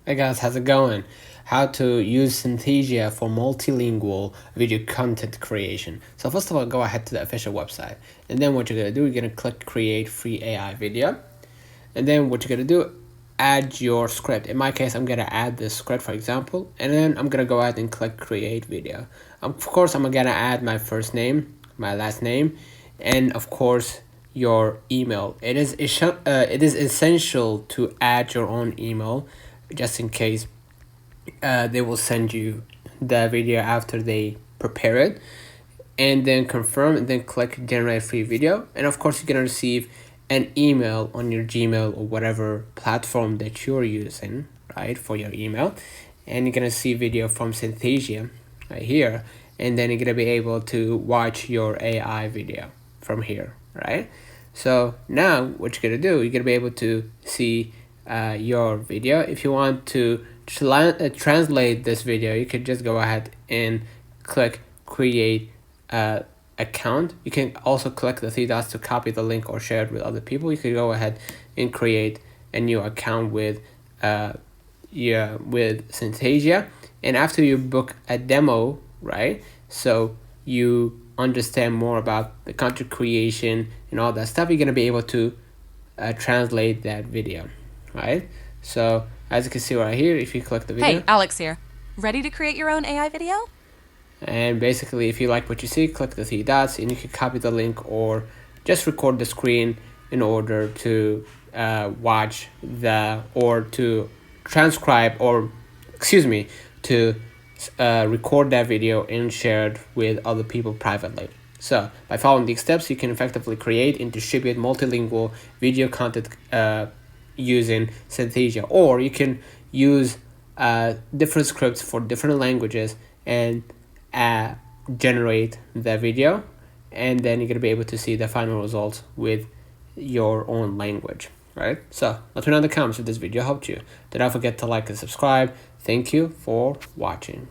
Hey guys, how's it going? How to use Synthesia for multilingual video content creation. So first of all, go ahead to the official website. And then what you're going to do, you're going to click create free AI video. And then what you're going to do, add your script. In my case, I'm going to add this script, for example. And then I'm going to go ahead and click create video. Of course, I'm going to add my first name, my last name, and of course, your email. It is essential to add your own email just in case they will send you the video after they prepare it, and then confirm, and then click generate free video. And of course, you're gonna receive an email on your Gmail or whatever platform that you're using, right, for your email. And you're gonna see video from Synthesia right here, and then you're gonna be able to watch your AI video from here, right? So now what you're gonna do, you're gonna be able to see your video. If you want to translate this video, you could just go ahead and click create account. You can also click the three dots to copy the link or share it with other people. You could go ahead and create a new account with Synthesia. And after you book a demo, right, so you understand more about the content creation and all that stuff, you're going to be able to translate that video, right? So as you can see right here, if you click the video. Hey, Alex here. Ready to create your own AI video? And basically, if you like what you see, click the three dots and you can copy the link or just record the screen in order to watch or to transcribe, or excuse me, to record that video and share it with other people privately. So by following these steps, you can effectively create and distribute multilingual video content using Synthesia, or you can use different scripts for different languages and generate the video, and then you're going to be able to see the final results with your own language, right? So let me know in the comments if this video helped you. Do not forget to like and subscribe. Thank you for watching.